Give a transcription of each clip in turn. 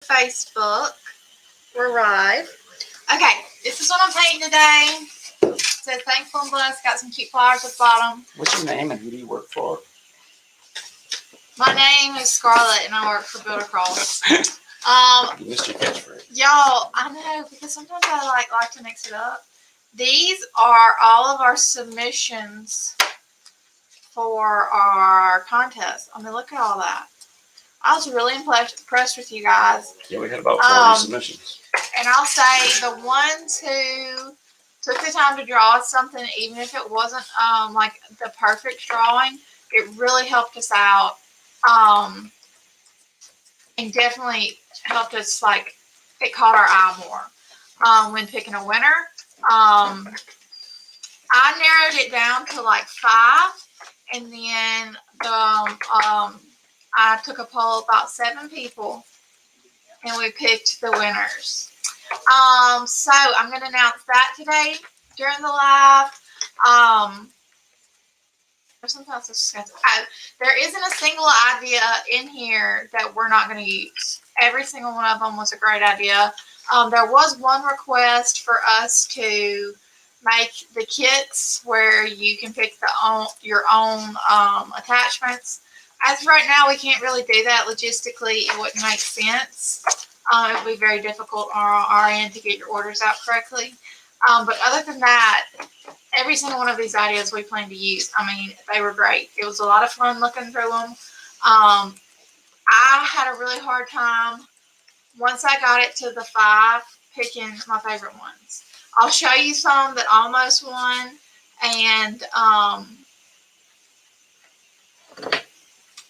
Facebook. We're live. Okay, this is what I'm painting today. It says thankful and blessed. Got some cute flowers at the bottom. What's your name and who do you work for? My name is Scarlett and I work for Builder Cross. You missed your catchphrase. Y'all, I know because sometimes I like to mix it up. These are all of our submissions for our contest. I mean, look at all that. I was really impressed with you guys. Yeah, we had about 40 submissions. And I'll say the ones who took the time to draw something, even if it wasn't like the perfect drawing, it really helped us out. And definitely helped us, like, it caught our eye more when picking a winner. I narrowed it down to like 5, and then I took a poll of about 7 people, and we picked the winners. So I'm going to announce that today during the live. There isn't a single idea in here that we're not going to use. Every single one of them was a great idea. There was one request for us to make the kits where you can pick your own attachments. As of right now, we can't really do that logistically. It wouldn't make sense. It would be very difficult on our end to get your orders out correctly. But other than that, every single one of these ideas we plan to use. I mean, they were great. It was a lot of fun looking through them. I had a really hard time once I got it to the 5 picking my favorite ones. I'll show you some that almost won, and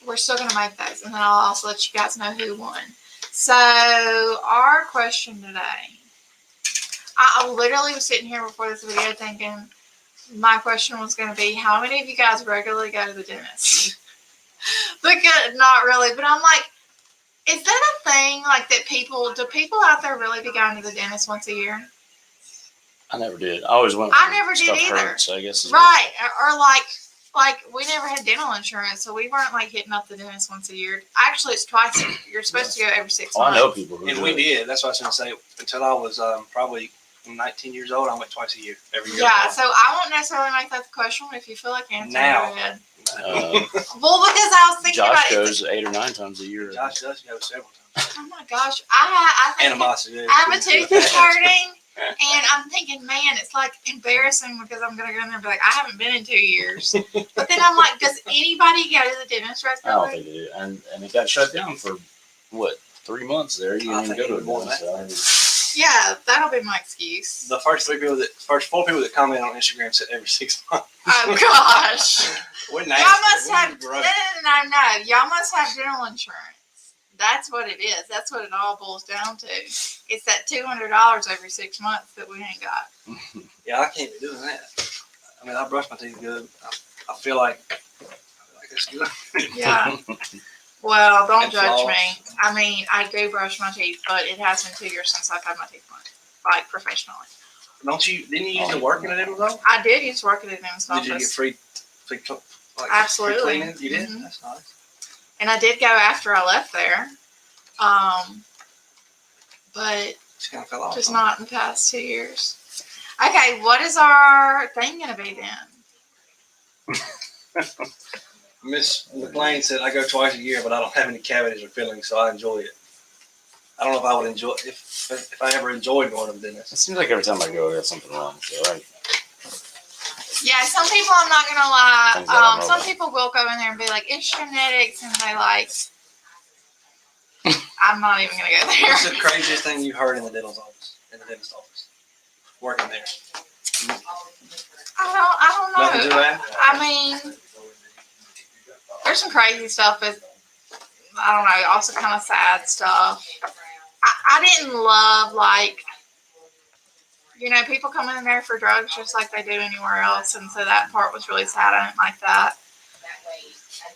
we're still going to make those, and then I'll also let you guys know who won. So our question today, I literally was sitting here before this video thinking my question was going to be, how many of you guys regularly go to the dentist? Because not really, but I'm like, is that a thing, like, that do people out there really be going to the dentist once a year? I never did. I always went. I never did either. Hurt, so I guess right, or like we never had dental insurance, so we weren't like hitting up the dentist once a year. Actually, it's twice. You're supposed to go every 6 months. I know people who and we did. That's what I was going to say. Until I was probably 19 years old, I went twice a year, every year. Yeah, so I won't necessarily make that the question. If you feel like answering, now. Go ahead. Well, because I was thinking Josh about goes 8 or 9 times a year. Josh does go several times. Oh my gosh, I think animosity. I have a tooth that's hurting, and I'm thinking, man, it's like embarrassing because I'm gonna go in there and be like, I haven't been in 2 years. But then I'm like, does anybody go to the dentist I regularly? don't think they do. And it got shut down for what, 3 months there. You didn't even go to it more. Yeah, that'll be my excuse. The first 4 people that comment on Instagram said every 6 months. Oh gosh. We're nasty. Y'all must have no. Y'all must have dental insurance. That's what it is. That's what it all boils down to. It's that $200 every 6 months that we ain't got. Yeah, I can't be doing that. I mean, I brush my teeth good. I feel like it's good. Yeah. Well, don't And judge floss. me. I mean, I do brush my teeth, but it has been 2 years since I've had my teeth cleaned, like professionally. Didn't you use to work in a dental though? I did used to work at a dentist office. Did you get free Absolutely. Free cleaning? You did? Mm-hmm. That's nice. And I did go after I left there. But Just kind of fell off. just not in the past 2 years. Okay, what is our thing going to be then? Miss McLean said, I go twice a year, but I don't have any cavities or fillings, so I enjoy it. I don't know if I would enjoy it, if I ever enjoyed going to the dentist. It seems like every time I go, I got something wrong. So Yeah, some people, I'm not going to lie, Things I don't know some about. people will go in there and be like, it's genetics, and they like, I'm not even going to go there. What's the craziest thing you heard in the dentist office? Working there. I don't Nothing to know. that? I mean, there's some crazy stuff, but I don't know, also kind of sad stuff. I didn't love, like, people come in there for drugs just like they do anywhere else, and so that part was really sad. I didn't like that.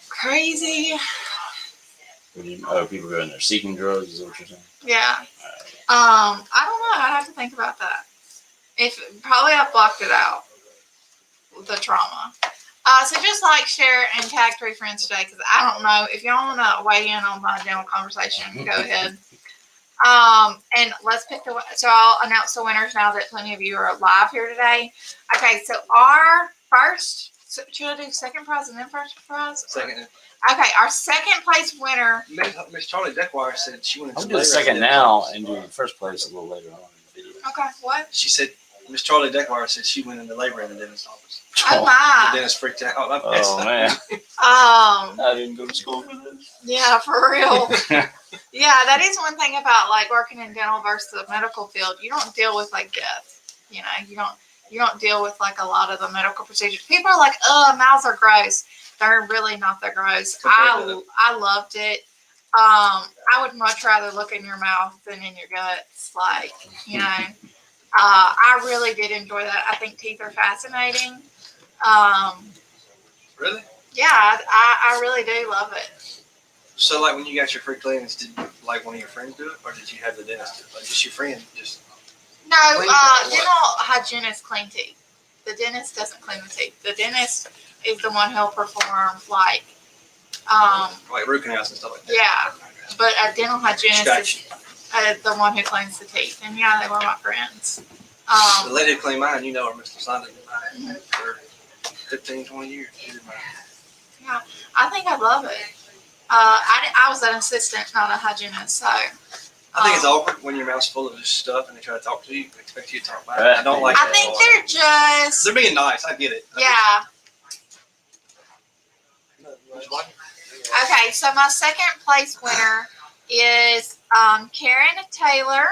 Crazy. people go in there seeking drugs, is that what you're saying? Yeah. I don't know. I'd have to think about that. Probably I blocked it out. The trauma. So just like, share, and tag 3 friends today, because I don't know if y'all want to weigh in on my dental conversation. Go ahead. then let's pick the. So I'll announce the winners now that plenty of you are live here today. Okay, so our first. So should I do second prize and then first prize? Second. Okay, our second place winner. Miss Charlie Deckwire said she wanted I'm to doing second now and doing first place a little later on in the video. Okay, what? She said Miss Charlie Deckwire said she went in the labor in the dentist's office. Oh The my. dentist freaked out. Oh man, I didn't go to school for this. Yeah, for real. Yeah, that is one thing about like working in dental versus the medical field. You don't deal with like death. You know, you don't deal with like a lot of the medical procedures. People are like, "Oh, mouths are gross." They're really not that gross. I loved it. I would much rather look in your mouth than in your guts. Like, you know, I really did enjoy that. I think teeth are fascinating. Really? Yeah, I really do love it. So, like, when you got your free cleanings, did like one of your friends do it, or did you have the dentist do it? Like, just your friend? Just No, Clean or what? dental hygienists clean teeth. The dentist doesn't clean the teeth. The dentist is the one who'll perform like, like root canals and stuff like that. yeah. But a dental hygienist Scratch. is the one who cleans the teeth. And yeah, they were my friends. The lady who cleaned mine, you know her, Mr. Sonda, for 15, 20 years. She did mine. I think I love it. I was an assistant, not a hygienist, so. I think it's awkward when your mouth's full of just stuff and they try to talk to you and expect you to talk back. Right. I don't like I that. think at all. they're just, They're being nice. I get it. yeah. What? Okay, so my second place winner is Karen Taylor.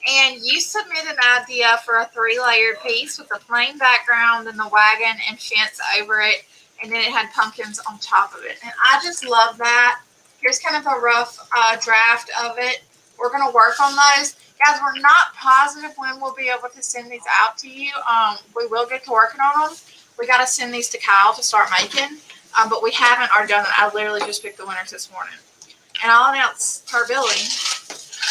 And you submitted an idea for a 3-layered piece with a plain background and the wagon and fence over it. And then it had pumpkins on top of it. And I just love that. Here's kind of a rough draft of it. We're going to work on those. Guys, we're not positive when we'll be able to send these out to you. We will get to working on them. We got to send these to Kyle to start making. But we haven't already done it. I literally just picked the winners this morning. And I'll announce her Billy.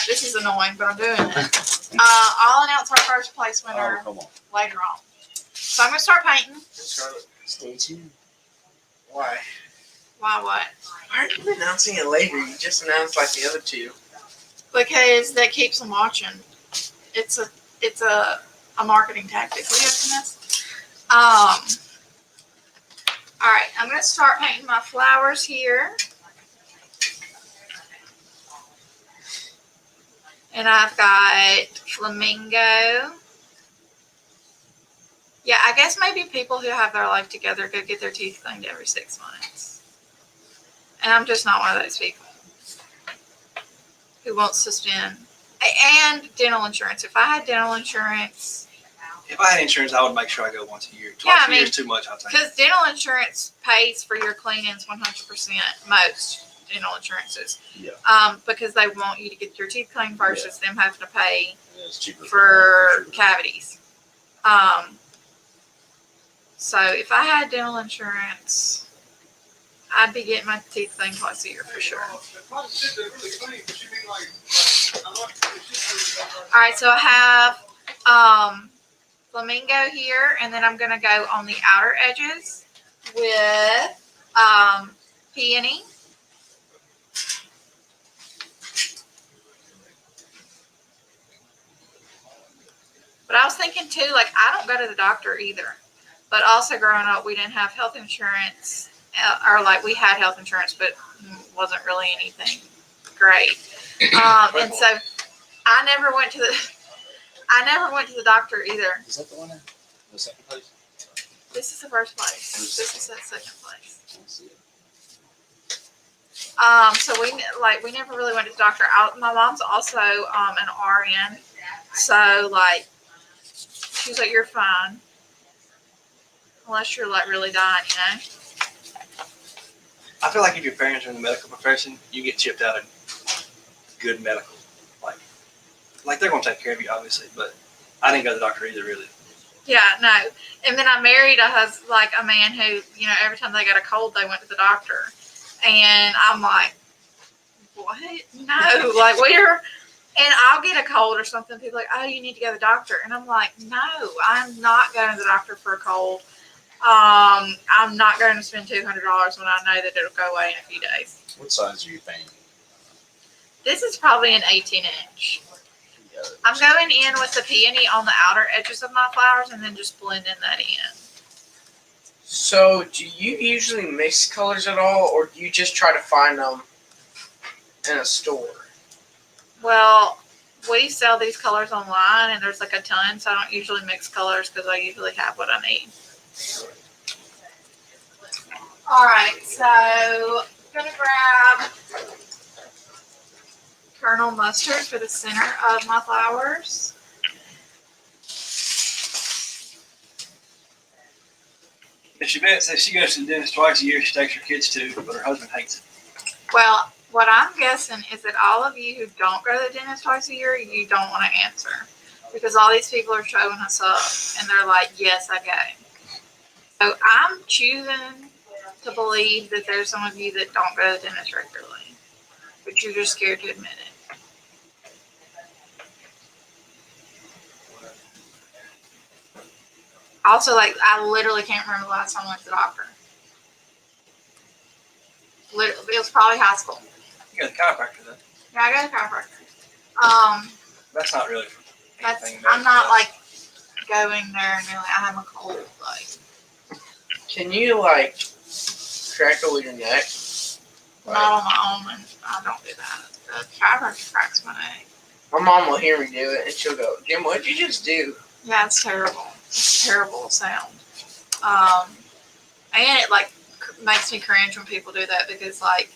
This is annoying, but I'm doing it. I'll announce our first place winner Oh, come on. later on. So I'm going to start painting. Scarlett, Stay tuned. why? Why what? Why are you announcing it later? You just announced like the other two. Because that keeps them watching. It's a marketing tactic. Will you open this? All right, I'm going to start painting my flowers here. And I've got flamingo. Yeah, I guess maybe people who have their life together go get their teeth cleaned every 6 months. And I'm just not one of those people who wants to spend. And dental insurance. If I had dental insurance, If I had insurance, I would make sure I go once a year. Twice Yeah, I a year mean, is too much, I think. because dental insurance pays for your cleanings 100%, most dental insurances. Yeah. Because they want you to get your teeth cleaned versus them having to pay Yeah, it's cheaper for sure. cavities. So if I had dental insurance, I'd be getting my teeth cleaned twice a year for sure. All right, so I have flamingo here, and then I'm gonna go on the outer edges with peony. But I was thinking too, like I don't go to the doctor either. But also growing up, we didn't have health insurance, or like we had health insurance, but wasn't really anything great. And so I never went to the doctor either. Is that the winner? The second place? This is the first place. This is the second place. Let's see it. So we never really went to the doctor. My mom's also an RN, so like she's like, you're fine, unless you're like really dying, you know. I feel like if your parents are in the medical profession, you get chipped out of good medical. Like they're going to take care of you, obviously, but I didn't go to the doctor either, really. Yeah, no. And then I married a man who, you know, every time they got a cold, they went to the doctor. And I'm like, what? No, like and I'll get a cold or something. People are like, oh, you need to go to the doctor. And I'm like, no, I'm not going to the doctor for a cold. I'm not going to spend $200 when I know that it'll go away in a few days. What size are you painting? This is probably an 18-inch. I'm going in with the peony on the outer edges of my flowers and then just blending that in. So, do you usually mix colors at all, or do you just try to find them in a store? Well, we sell these colors online and there's like a ton, so I don't usually mix colors because I usually have what I need. Alright, so I'm gonna grab Colonel Mustard for the center of my flowers. If she bet says she goes to the dentist twice a year, she takes her kids to, but her husband hates it. Well, what I'm guessing is that all of you who don't go to the dentist twice a year, you don't want to answer. Because all these people are showing us up and they're like, yes, I go. So I'm choosing to believe that there's some of you that don't go to the dentist regularly. But you're just scared to admit it. Also, like, I literally can't remember the last time I went to the doctor. It was probably high school. You got a chiropractor though. Yeah, I got a chiropractor. That's not really for That's anything. I'm not like going there and being like, I have a cold. Like, Can you like crackle your neck? not on my own, and I don't do that. The chiropractor cracks my neck. My mom will hear me do it, and she'll go, "Jim, what'd you just do?" Yeah, it's terrible. It's a terrible sound. And it like makes me cringe when people do that because like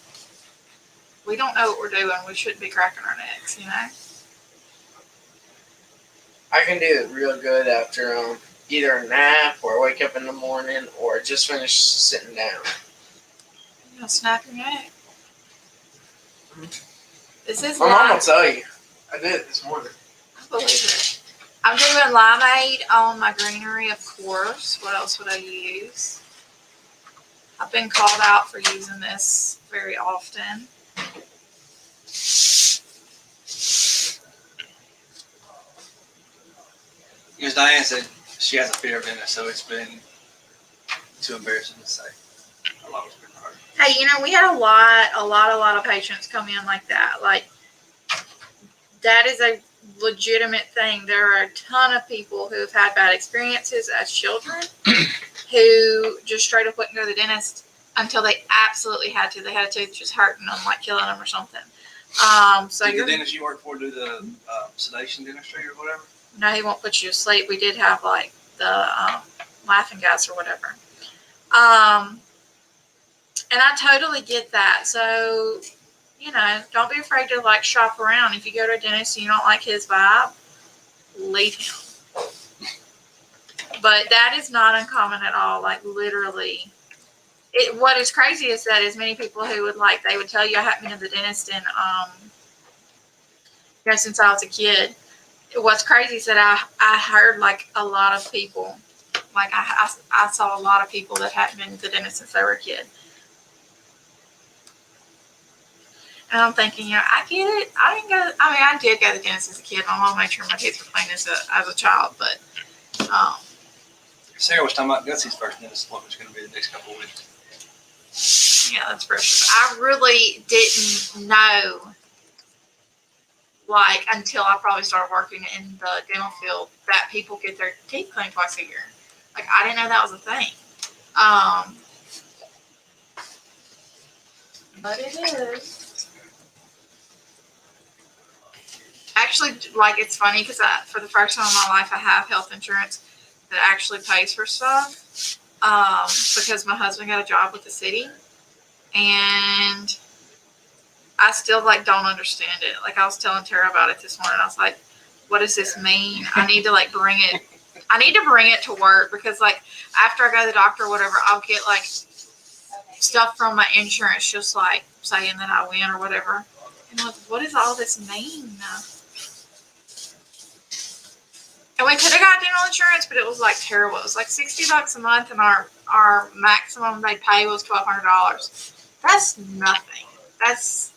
we don't know what we're doing. We shouldn't be cracking our necks, you know. I can do it real good after either a nap or wake up in the morning or just finish sitting down. You know, snap your neck. This is My mom will lime. tell you. I did it this morning. I believe it. I'm doing limeade on my greenery, of course. What else would I use? I've been called out for using this very often. Because Diane said she has a fear of dentists, so it's been too embarrassing to say how long it's been for her. Hey, you know, we had a lot of patients come in like that. Like, that is a legitimate thing. There are a ton of people who have had bad experiences as children who just straight up wouldn't go to the dentist until they absolutely had to. They had a tooth just hurting them, like killing them or something. So Did you're the dentist you work for do the sedation dentistry or whatever? no, he won't put you to sleep. We did have like the laughing gas or whatever. And I totally get that. So, you know, don't be afraid to like shop around. If you go to a dentist and you don't like his vibe, leave him. But that is not uncommon at all. Like literally, what is crazy is that as many people who would like, they would tell you I haven't been to the dentist in, you know, since I was a kid. What's crazy is that I heard like a lot of people, like I saw a lot of people that hadn't been to the dentist since they were a kid. And I'm thinking, you know, I get it. I did go to the dentist as a kid. My mom made sure my teeth were clean as a child, but Sarah was talking about Gutsy's first dentist appointment is going to be the next couple of weeks. yeah, that's precious. I really didn't know, like, until I probably started working in the dental field, that people get their teeth cleaned twice a year. Like, I didn't know that was a thing. But it is. Actually, like, it's funny because for the first time in my life, I have health insurance that actually pays for stuff. Because my husband got a job with the city, and I still like don't understand it. Like I was telling Tara about it this morning. I was like, "What does this mean? I need to like bring it. I need to bring it to work because like after I go to the doctor or whatever, I'll get like stuff from my insurance, just like saying that I win or whatever. And I'm like, what does all this mean? And we could have got dental insurance, but it was like terrible. It was like $60 a month, and our maximum they'd pay was $1,200. That's nothing. That's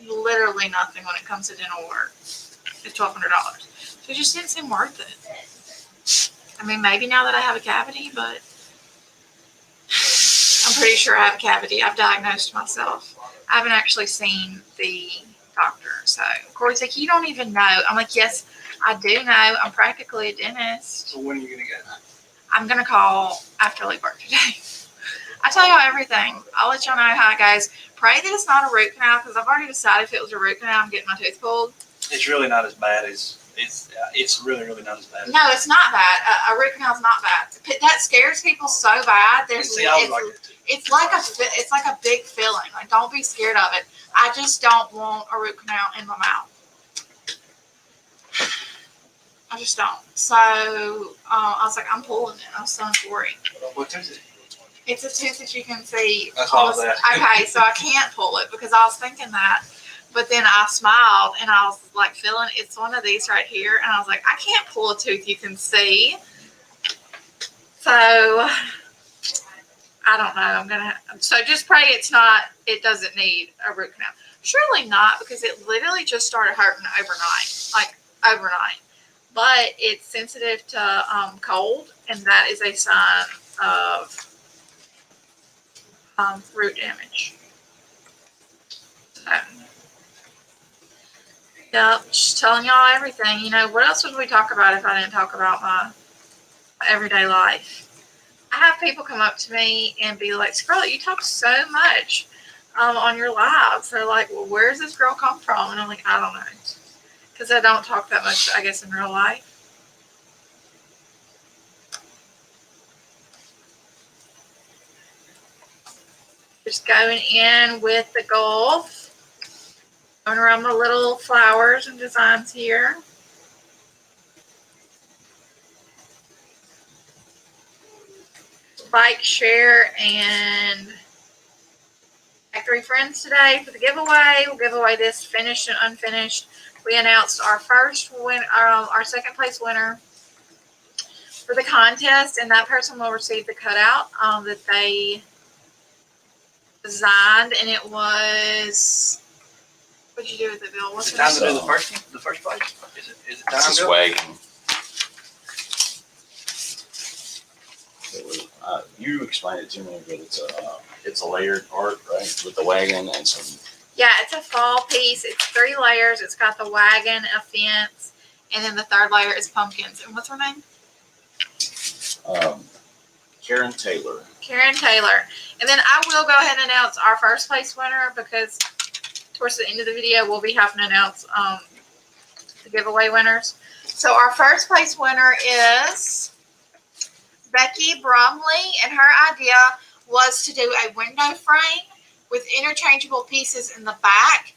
literally nothing when it comes to dental work. It's $1,200. So it just didn't seem worth it. I mean, maybe now that I have a cavity, but I'm pretty sure I have a cavity. I've diagnosed myself. I haven't actually seen the doctor. So Corey's like, you don't even know. I'm like, yes, I do know. I'm practically a dentist. So when are you gonna go? I'm gonna call after I leave work today. I tell y'all everything. I'll let y'all know how it goes. Pray that it's not a root canal because I've already decided if it was a root canal, I'm getting my tooth pulled. It's really not as bad as it's really not as bad. No, it's not bad. A root canal is not bad. That scares people so bad. See, I was like that too. It's like a big feeling. Like, don't be scared of it. I just don't want a root canal in my mouth. I just don't. So I was like, I'm pulling it. I was telling Corey. What is it? It's a tooth that you can see. That's all that. Okay, so I can't pull it because I was thinking that. But then I smiled and I was like feeling it's one of these right here. And I was like, I can't pull a tooth you can see. So I don't know. So just pray it doesn't need a root canal. Surely not, because it literally just started hurting overnight. But it's sensitive to cold, and that is a sign of root damage. So, yeah, just telling y'all everything. You know, what else would we talk about if I didn't talk about my everyday life? I have people come up to me and be like, Scarlett, you talk so much on your lives. They're like, well, where's this girl come from? And I'm like, I don't know. Because I don't talk that much, I guess, in real life. Just going in with the Gulf. Going around my little flowers and designs here. Like, share, and tag 3 friends today for the giveaway. We'll give away this finished and unfinished. We announced our our second place winner for the contest, and that person will receive the cutout that they designed, and it was. What'd you do with it, Bill? Is it time to do the first place? Is it time This is to go? wagon. You explained it to me, but it's a layered art, right? With the wagon and some. Yeah, it's a fall piece. It's 3 layers. It's got the wagon, a fence, and then the 3rd layer is pumpkins. And what's her name? Karen Taylor. Karen Taylor. And then I will go ahead and announce our first place winner because towards the end of the video, we'll be having to announce the giveaway winners. So our first place winner is Becky Bromley, and her idea was to do a window frame with interchangeable pieces in the back.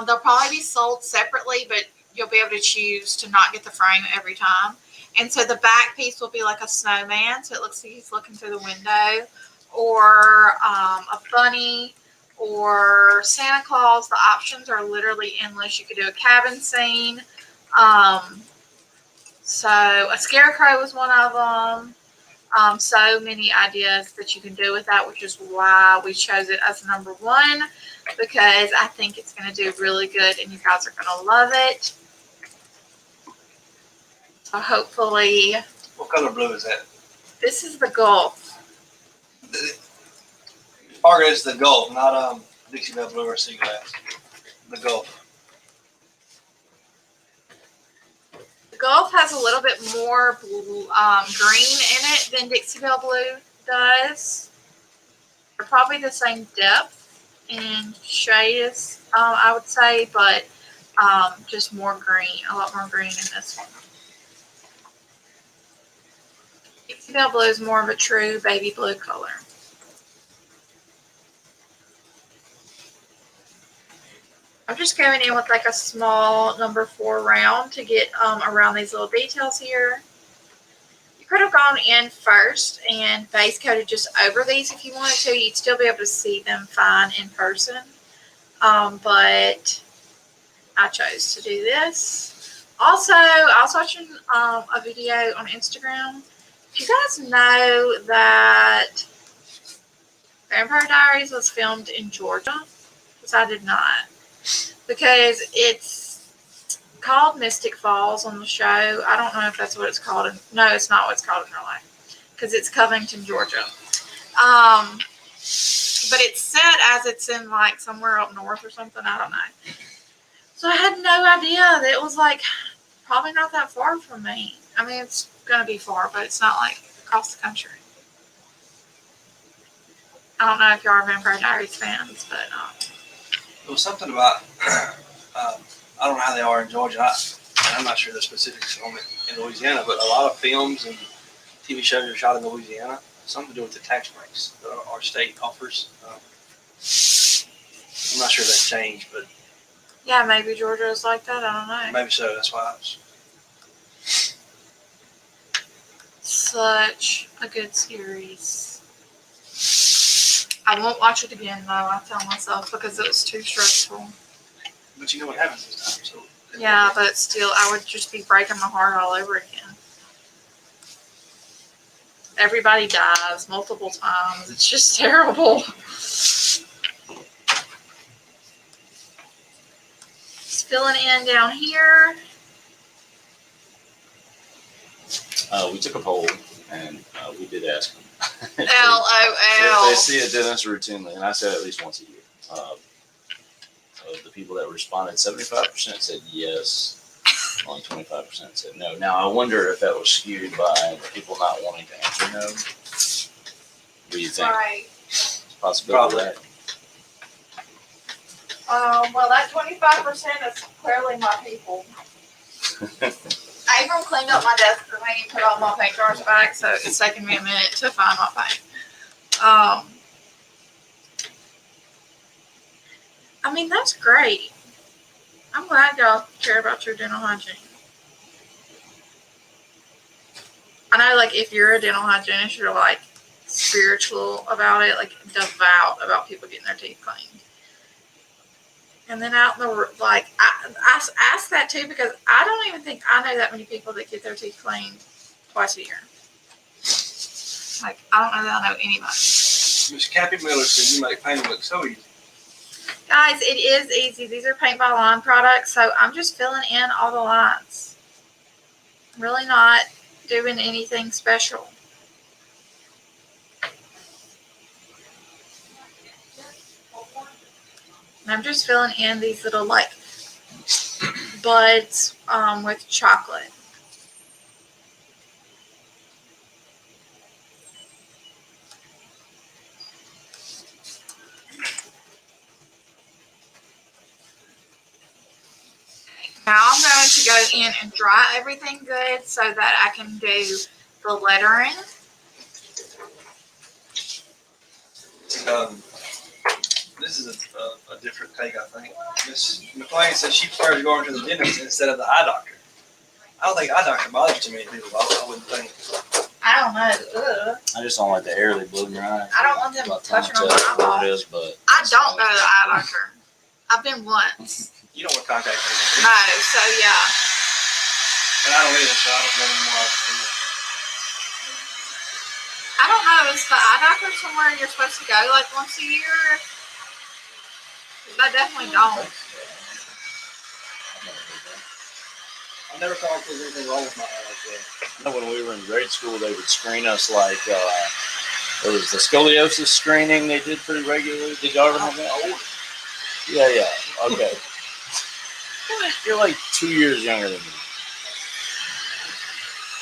They'll probably be sold separately, but you'll be able to choose to not get the frame every time. And so the back piece will be like a snowman, so it looks like he's looking through the window, or a bunny, or Santa Claus. The options are literally endless. You could do a cabin scene. So a scarecrow was one of them. So many ideas that you can do with that, which is why we chose it as number 1, because I think it's going to do really good and you guys are going to love it. So hopefully. What color blue is that? This is the Gulf. Target is the Gulf, not Dixie Belle Blue or Sea Glass. The Gulf. The Gulf has a little bit more green in it than Dixie Belle Blue does. They're probably the same depth and shade as I would say, but just more green, a lot more green in this one. Dixie Belle Blue is more of a true baby blue color. I'm just going in with like a small number 4 round to get around these little details here. You could have gone in first and base coated just over these if you wanted to. You'd still be able to see them fine in person. But I chose to do this. Also, I was watching a video on Instagram. Do you guys know that Vampire Diaries was filmed in Georgia? Because I did not. Because it's called Mystic Falls on the show. I don't know if that's what it's called. No, it's not what it's called in real life. Because it's Covington, Georgia. But it's set as it's in like somewhere up north or something. I don't know. So I had no idea that it was like probably not that far from me. I mean, it's gonna be far, but it's not like across the country. I don't know if y'all are Vampire Diaries fans, but There was something about, I don't know how they are in Georgia. I'm not sure the specifics on it in Louisiana, but a lot of films and TV shows are shot in Louisiana. Something to do with the tax breaks that our state offers. I'm not sure if that's changed, but yeah, maybe Georgia is like that. I don't know. maybe so. That's why I was. Such a good series. I won't watch it again though. I tell myself because it was too stressful. But you know what happens this time, so. Yeah, but still, I would just be breaking my heart all over again. Everybody dies multiple times. It's just terrible. Just filling in down here. We took a poll and we did ask them. If LOL. they see a dentist routinely, and I said at least once a year. Of the people that responded, 75% said yes. Only 25% said no. Now I wonder if that was skewed by people not wanting to answer no. What do you think? Right. Possibility of that? Well, that 25% is clearly my people. I even cleaned up my desk for me and put all my paint jars back, so it's taken me a minute to find my paint. I mean, that's great. I'm glad y'all care about your dental hygiene. I know, like, if you're a dental hygienist, you're, like, spiritual about it, like, devout about people getting their teeth cleaned. And then out in the, like, I ask that, too, because I don't even think I know that many people that get their teeth cleaned twice a year. Like, I don't know that I know anybody. Miss Cappy Miller said you make painting look so easy. Guys, it is easy. These are paint by line products, so I'm just filling in all the lines. I'm really not doing anything special. And I'm just filling in these little, like, buds with chocolate. Now I'm going to go in and dry everything good so that I can do the lettering. This is a different take, I think. Miss McLean says she prefers going to the dentist instead of the eye doctor. I don't think eye doctor bothers too many people. I wouldn't think. I don't know. Ugh. I just don't like the air they blow in your eye. I don't want them Not touching trying on to my tell what eyeball. it is, but I don't go to the eye doctor. I've been once. You don't want contact lenses. No, so yeah. And I don't either, so I don't know anymore. I don't know. Is the eye doctor somewhere you're supposed to go like once a year? I definitely don't. I've never thought there was anything wrong with my eye like that. when we were in grade school, they would screen us like there was the scoliosis screening they did pretty regularly. Did y'all ever have that? Yeah. Okay. You're like 2 years younger than me.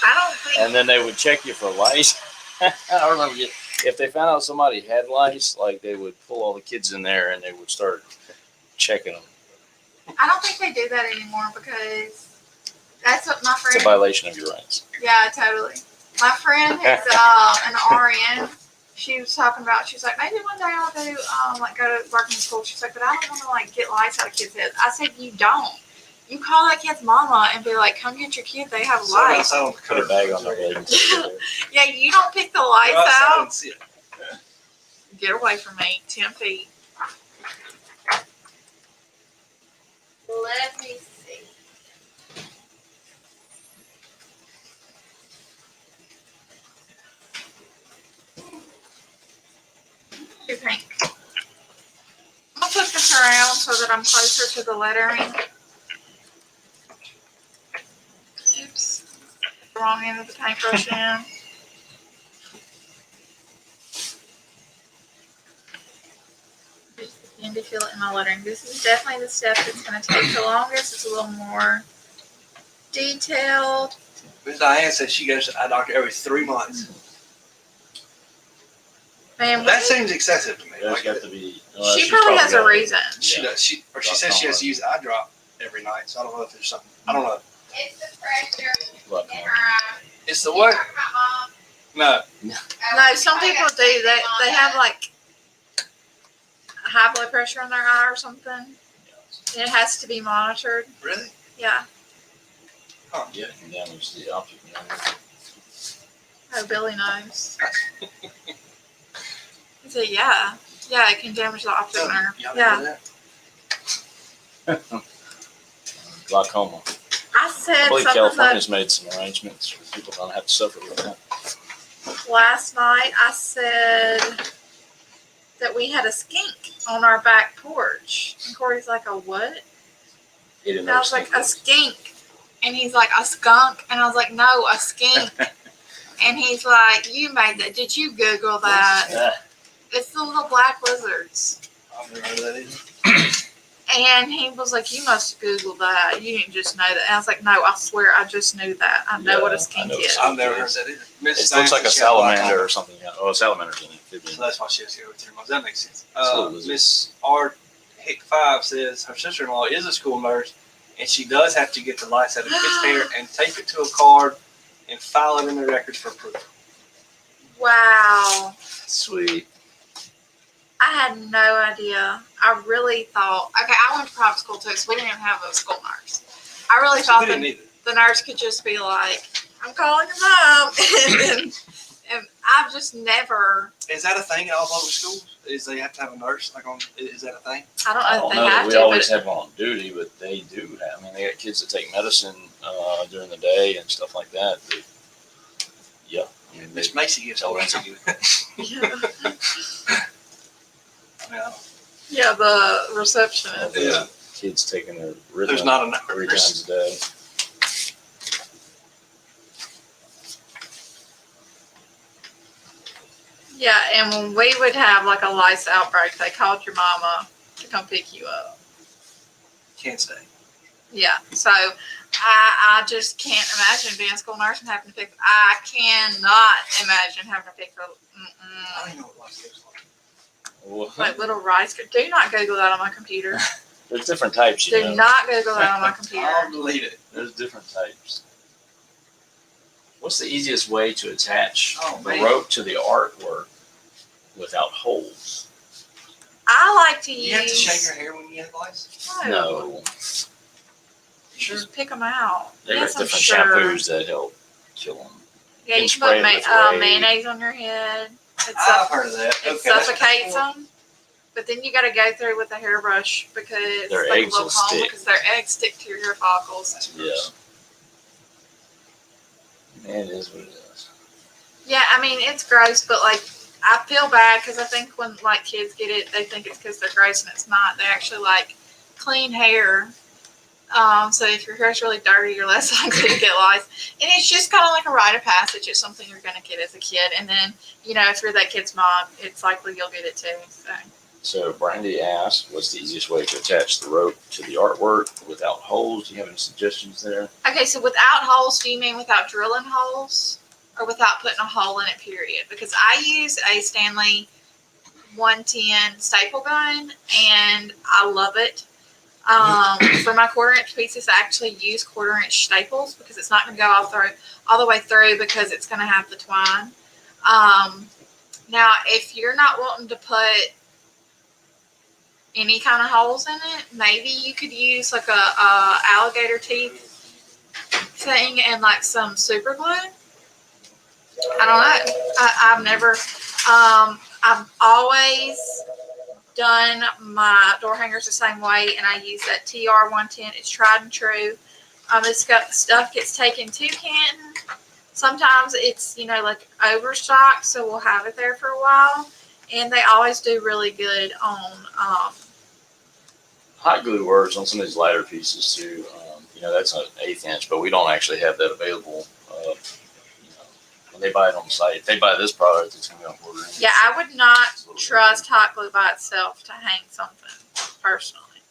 I don't think. And then they would check you for lice. I remember if they found out somebody had lice, like they would pull all the kids in there and they would start checking them. I don't think they do that anymore because that's what my It's a friend. violation of your rights. Yeah, totally. My friend is an RN. She was talking about. She's like, maybe one day I'll do like go to work in school. She's like, but I don't want to like get lice out of kids' heads. I said, you don't. You call that kid's mama and be like, come get your kid. They have lice. Put a bag on their head and take it Yeah, you don't pick the lice Go outside out. and see it. Get away from me. 10 feet. Let me see. Too pink. I'm gonna put this around so that I'm closer to the lettering. Oops. Wrong end of the paintbrush in. Just the candy. feel it in my lettering. This is definitely the step that's going to take the longest. It's a little more detailed. Miss Diane says she goes to the eye doctor every 3 months. Man, That seems excessive to me. There's Like, got to be. she probably has a got- reason. she does. She says she has to use eye drop every night. So I don't know if there's something. I don't know. It's the pressure Glaucoma. in her eye. It's the what? No. No, some people do. They have like high blood pressure in their eye or something. And it has to be monitored. Really? Yeah. Yeah, it can damage the optic nerve. Oh, Billy knows. He said, yeah. Yeah, it can damage the optic nerve. Y'all Yeah. know that? Glaucoma. I I said believe something California's made some arrangements for people don't have to suffer with that. last night. I said that we had a skink on our back porch. And Corey's like, a what? He didn't And I know was like, skink a skink. And he's like, a skunk? And I was like, no, a skink. And he's like, you made that. Did you Google that? Yeah. It's the little black lizards. I've never heard of that either. And he was like, you must have Googled that. You didn't just know that. And I was like, no, I swear I just knew that. I know what Yeah, a skink I know is. I've never heard that either. Miss It looks like Diane a says she has glaucoma. salamander or something. Yeah. Oh, a salamander's in it. Could be. So that's why she has to go with 3 months. That makes sense. It's a little lizard. Miss R. Hick 5 says her sister-in-law is a school nurse, and she does have to get the lights out of the kid's hair and tape it to a card and file it in the records for proof. Wow. Sweet. I had no idea. I really thought, okay, I went to private school too, so we didn't even have a school nurse. I really So thought we that didn't need it. the nurse could just be like, I'm calling your mom. and I've just never, Is that a thing in all public schools? Is they have to have a nurse? Like on? Is that a thing? I don't I know don't if know they that have we to, always but have one on duty, but they do have. I mean, they got kids that take medicine during the day and stuff like that. But, yeah. I mean, they Miss Macy gets tell all them that. to do. Yeah. yeah, the receptionist. Yeah. Kids taking their rhythm There's not a 3 nurse. times a day. Yeah, and when we would have like a lice outbreak, they called your mama to come pick you up. Can't say. Yeah, so I just can't imagine being a school nurse and having to pick. I cannot imagine having to pick I the don't even know what life goes like. Well, like little rice. Do not Google that on my computer. there's different types, you Do know. not Google that on my computer. I'll delete it. There's different types. What's the easiest way to attach Oh, the man. rope to the artwork without holes? I like to use. You have to shave your hair when you have lice? No. Just pick them out. They Yes, got I'm different sure. shampoos that help kill them. Yeah, can you spray can it put with Raid. mayonnaise on your head. I've heard of that. It Okay, that's suffocates what- them. But then you got to go through with a hairbrush because Their like eggs a little will comb stick. because their eggs stick to your hair follicles. That's Yeah. gross. It is what it is. Yeah, I mean it's gross, but like I feel bad because I think when like kids get it, they think it's because they're gross and it's not. They actually like clean hair. So if your hair's really dirty, you're less likely to get lice. And it's just kind of like a rite of passage. It's something you're going to get as a kid. And then, you know, if you're that kid's mom, it's likely you'll get it too. So Brandy asked, what's the easiest way to attach the rope to the artwork without holes? Do you have any suggestions there? Okay, so without holes, do you mean without drilling holes or without putting a hole in it, period? Because I use a Stanley 110 staple gun and I love it. For my 1/4-inch pieces, I actually use 1/4-inch staples because it's not going to go all the way through because it's going to have the twine. Now, if you're not wanting to put any kind of holes in it, maybe you could use like a alligator teeth thing and like some super glue. I don't know. I've never. I've always done my door hangers the same way, and I use that TR 110. It's tried and true. This stuff gets taken to Canton. Sometimes it's, you know, like overstocked, so we'll have it there for a while. And they always do really good on. Hot glue works on some of these lighter pieces too. You know, that's an 1/8 inch, but we don't actually have that available. You know, when they buy it on the site, if they buy this product, it's going to be on 1/4 inch. Yeah, I would not trust hot glue by itself to hang something. personally.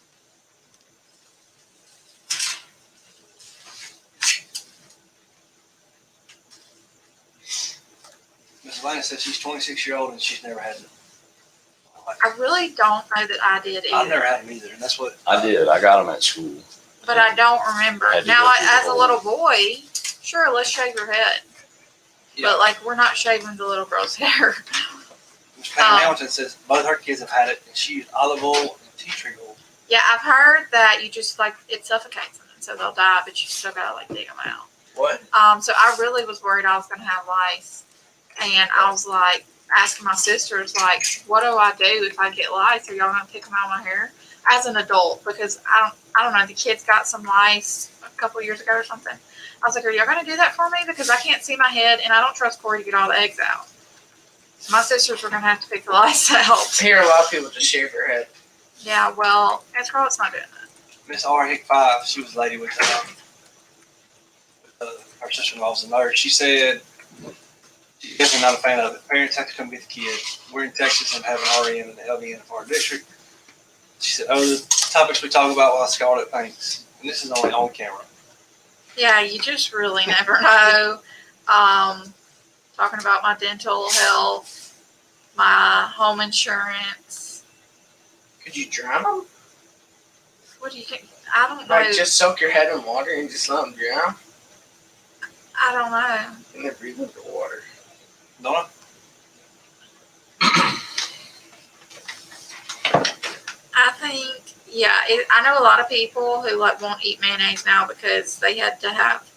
Miss Elena says she's 26-year-old and she's never had them. I really don't know that I did I've either, never had them either, and that's what. I did. I got them at school. but I don't remember. Had to Now, go through the as a whole- little boy, sure, let's shave your head. Yeah. But like, we're not shaving the little girl's hair. Miss Pam Hamilton says both her kids have had it, and she used olive oil and tea tree oil. Yeah, I've heard that you just like it suffocates them, and so they'll die, but you still gotta like dig them out. What? So I really was worried I was gonna have lice, and I was like asking my sisters like, what do I do if I get lice? Are y'all gonna pick them out of my hair? As an adult, because I don't know, the kids got some lice a couple years ago or something. I was like, are y'all gonna do that for me? Because I can't see my head, and I don't trust Corey to get all the eggs out. So my sisters were gonna have to pick the lice out. I hear a lot of people just shave their head. Yeah, well, that's Carl's not doing that. Miss R. Hick 5, she was a lady with her sister-in-law was a nurse. She said she's definitely not a fan of it. Parents have to come get the kids. We're in Texas and have an RN and an LVN for our district. She said, the topics we talk about while Scarlett thinks. And this is only on camera. Yeah, you just really never know. Talking about my dental health, my home insurance. Could you drown them? What do you think? I don't know. Like just soak your head in water and just let them drown? I don't know. And then breathe into water. Donna? I think, yeah, I know a lot of people who like won't eat mayonnaise now because they had to have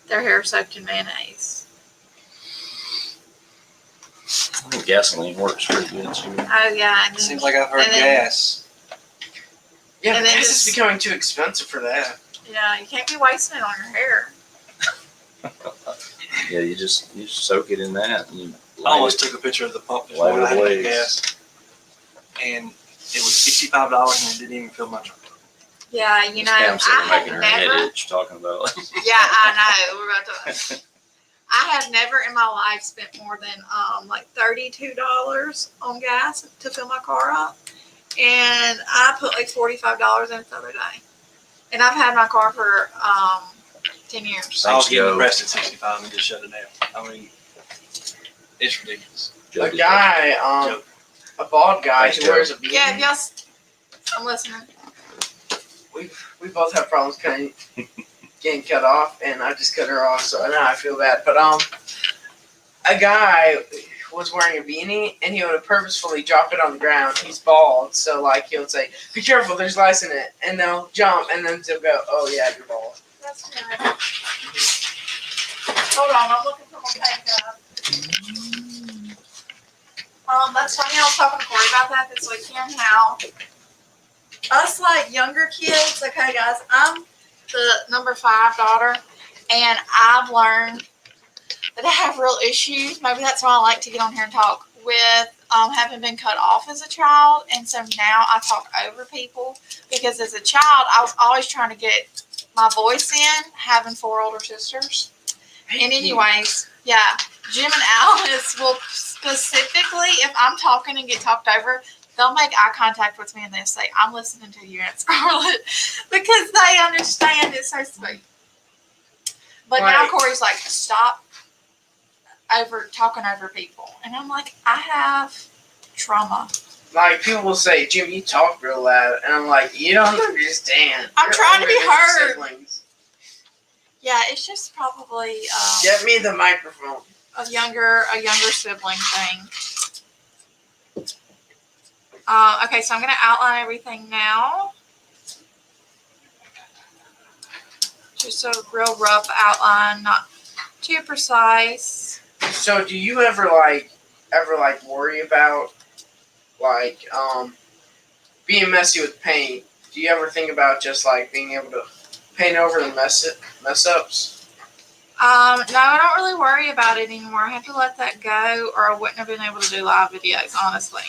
their hair soaked in mayonnaise. I think gasoline works pretty good too. Oh yeah, and then, Seems like I've heard and then- gas. Yeah, And but then this is just- becoming too expensive for that. yeah, you can't be wasting it on your hair. Yeah, you just soak it in that and you I almost took a picture of the pump this Light morning. I had to blades. get gas. And it was $65 and it didn't even fill my truck. Yeah, you know, Pam said I making have her head never. itch talking about. Yeah, I know. We're about to. I have never in my life spent more than like $32 on gas to fill my car up, and I put like $45 in it the other day, and I've had my car for 10 years. I was getting Joe. depressed at 65 and just shut it down. I mean, it's ridiculous. A guy, Joke. a bald guy Thanks, who wears a beanie. Yeah, yes, I'm listening. We both have problems getting cut off, and I just cut her off, so now I feel bad. But a guy was wearing a beanie, and he would purposefully drop it on the ground. He's bald, so like he would say, "Be careful, there's lice in it," and they'll jump, and then they'll go, "Oh yeah, you're bald." That's good. Hold on, I'm looking for my makeup. That's funny. I was talking to Corey about that this weekend. How us like younger kids. Okay, guys, I'm the number 5 daughter, and I've learned that I have real issues. Maybe that's why I like to get on here and talk with having been cut off as a child, and so now I talk over people because as a child I was always trying to get my voice in, having 4 older sisters. And anyways, yeah, Jim and Alice will specifically, if I'm talking and get talked over, they'll make eye contact with me and they'll say, "I'm listening to you, Aunt Scarlett," because they understand it's so sweet. But now Right. Corey's like, "Stop over talking over people," and I'm like, I have trauma. Like people will say, "Jim, you talk real loud," and I'm like, "You don't understand. I'm You're trying to be older than your heard. siblings. Yeah, it's just probably Get me the microphone." a younger sibling thing. Okay, so I'm gonna outline everything now. Just a real rough outline, not too precise. So, do you ever worry about being messy with paint? Do you ever think about just like being able to paint over the mess ups? No, I don't really worry about it anymore. I have to let that go, or I wouldn't have been able to do live videos, honestly.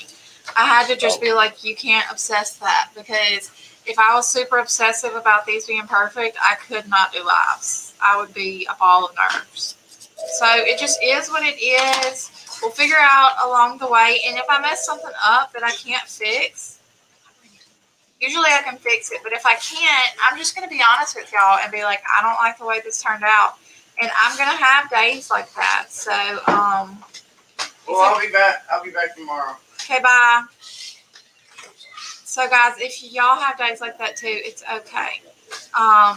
I had to just be like, you can't obsess that, because if I was super obsessive about these being perfect, I could not do lives. I would be a ball of nerves. So it just is what it is. We'll figure out along the way. And if I mess something up that I can't fix, Usually I can fix it, but if I can't, I'm just gonna be honest with y'all and be like, I don't like the way this turned out, and I'm gonna have days like that. So Well, I'll be back. I'll be back tomorrow. okay, bye. So guys, if y'all have days like that too, it's okay.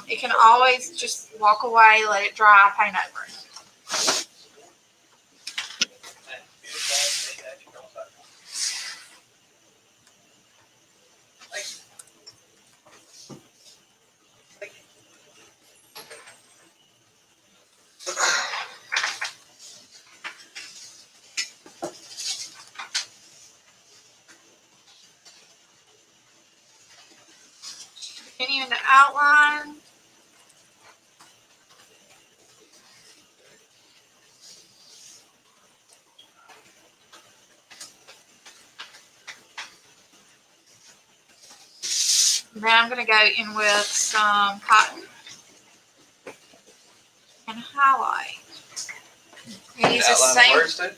It can always just walk away, let it dry, paint over it. Continuing to outline. Then I'm going to go in with some cotton and highlight. You use the Outline same. words, too?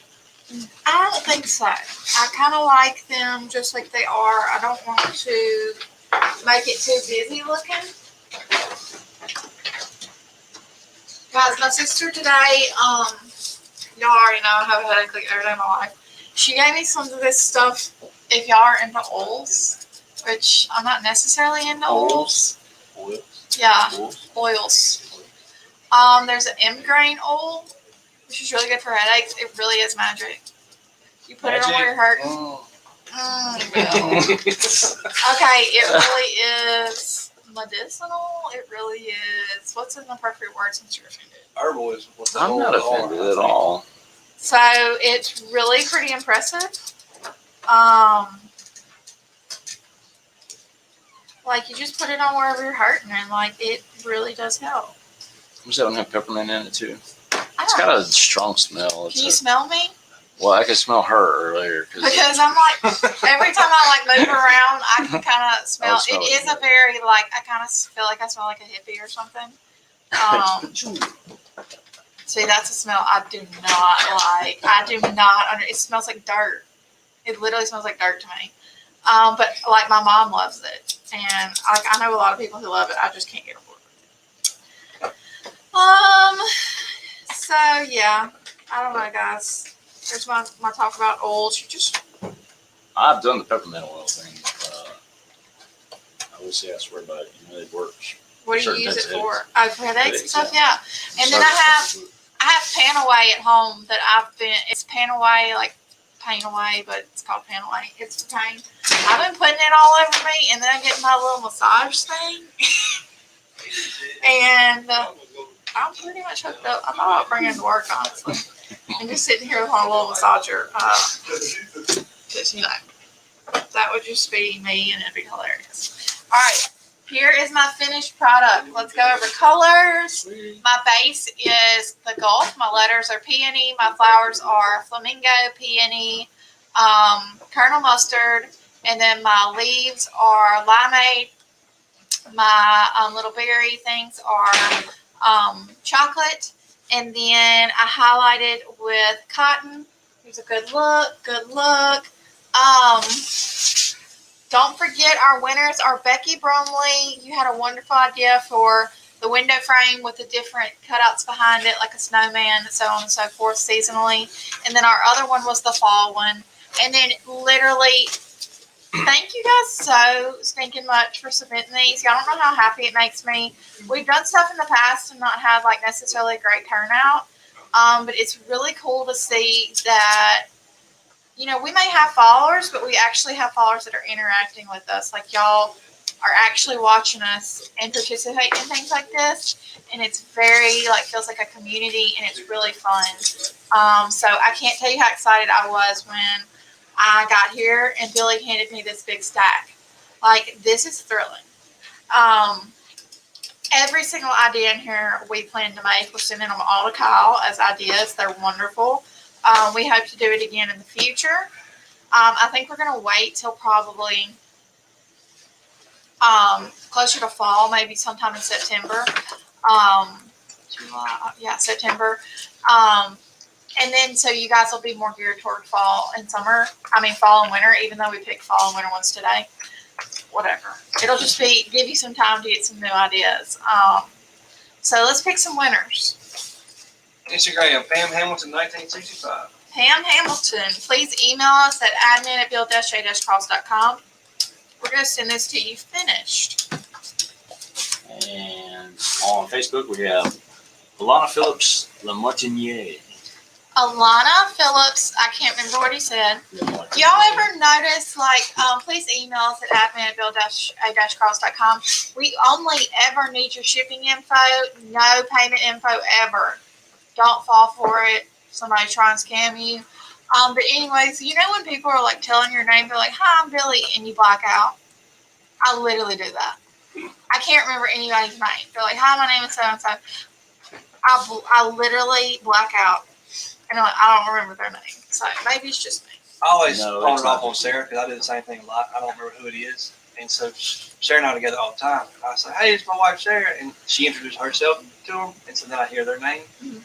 I don't think so. I kind of like them just like they are. I don't want to make it too busy looking. Guys, my sister today, y'all already know I have a headache like every day of my life. She gave me some of this stuff if y'all are into oils, which I'm not necessarily into oils. Oils. Yeah, Oils. oils. There's an M-grain oil, which is really good for headaches. It really is magic. You put it on where you're hurting. Oh. Okay, it really is medicinal. It really is. What's an appropriate word since you're offended? Herbal is what the I'm not offended at all. So it's really pretty impressive. Like you just put it on wherever you're hurting, and like it really does help. Wish that one had peppermint in it too. I It's don't got know. a strong smell. Can you smell me? Well, I could smell her earlier Because I'm like, every time I like move around, I can kind of smell. smell It it. is a very like I kind of feel like I smell like a hippie or something. See, that's a smell I do not like. I do not. It smells like dirt. It literally smells like dirt to me. But like my mom loves it, and like I know a lot of people who love it. I just can't get aboard. So yeah, I don't know, guys. There's my talk about oils. You just I've done the peppermint oil thing. I will say I swear by it. You know, it works. what do you Certain use types it of for? Oh, for headaches and Headaches, stuff. Yeah. And then I have Panaway at home that it's Panaway, like pain away, but it's called Panaway. It's for pain. I've been putting it all over me, and then I get my little massage thing. And I'm pretty much hooked up. I thought I'd bring it to work, honestly. And just sitting here with my little massager. Because, you know, that would just be me, and it'd be hilarious. All right. Here is my finished product. Let's go over colors. My base is the Gulf. My letters are peony. My flowers are flamingo, peony, Colonel mustard, and then my leaves are limeade. My little berry things are chocolate, and then I highlighted with cotton. Here's a good look. Good look. Don't forget our winners are Becky Bromley. You had a wonderful idea for the window frame with the different cutouts behind it, like a snowman, so on and so forth, seasonally. And then our other one was the fall one. And then literally, thank you guys so stinking much for submitting these. Y'all don't know how happy it makes me. We've done stuff in the past and not had like necessarily a great turnout. But it's really cool to see that, you know, we may have followers, but we actually have followers that are interacting with us. Like y'all are actually watching us and participating in things like this. And it's very, like, feels like a community, and it's really fun. So I can't tell you how excited I was when I got here and Billy handed me this big stack. Like, this is thrilling. Every single idea in here we plan to make. We're sending them all to Kyle as ideas. They're wonderful. We hope to do it again in the future. I think we're going to wait till probably closer to fall, maybe sometime in September. July, yeah, September. And then so you guys will be more geared toward fall and summer. I mean, fall and winter, even though we picked fall and winter ones today. whatever. It'll just be give you some time to get some new ideas. So let's pick some winners. Instagram, Pam Hamilton 1965. Pam Hamilton, please email us at admin@build-a-cross.com. We're going to send this to you finished. And on Facebook, we have Alana Phillips, La Martiniere. Alana Phillips, I can't remember what he said. Y'all ever notice, like, please email us at admin@build-a-cross.com. We only ever need your shipping info, no payment info ever. Don't fall for it. Somebody try and scam you. But anyways, you know when people are like telling your name, they're like, "Hi, I'm Billy," and you black out? I literally do that. I can't remember anybody's name. They're like, "Hi, my name is so-and-so." I literally black out. And I'm like, I don't remember their name. So maybe it's just me. I always No, pawn it's it off not. on Sarah because I do the same thing a lot. I don't remember who it is. And so Sarah and I are together all the time. I say, "Hey, it's my wife Sarah," and she introduced herself to them. And so then I hear their name. Mhm.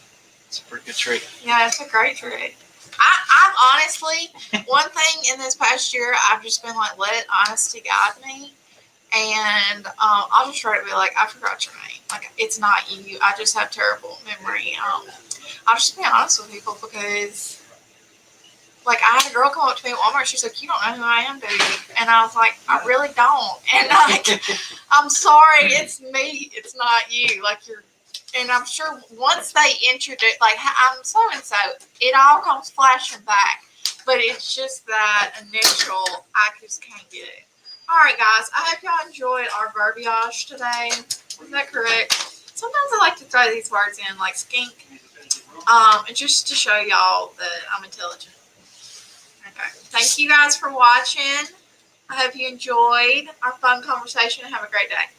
It's a pretty good trick. Yeah, it's a great trick. I've honestly, one thing in this past year, I've just been like, let honesty guide me. And I'll just try to be like, I forgot your name. Like, it's not you. I just have terrible memory. I'll just be honest with people because, like, I had a girl come up to me at Walmart. She's like, "You don't know who I am, do you?" And I was like, "I really don't." And like, I'm sorry, it's me. It's not you. Like, you're. And I'm sure once they introduce, like, I'm so and so, it all comes flashing back. But it's just that initial, I just can't get it. All right, guys. I hope y'all enjoyed our verbiage today. Is that correct? Sometimes I like to throw these words in, like skink, and just to show y'all that I'm intelligent. Okay. Thank you guys for watching. I hope you enjoyed our fun conversation and have a great day.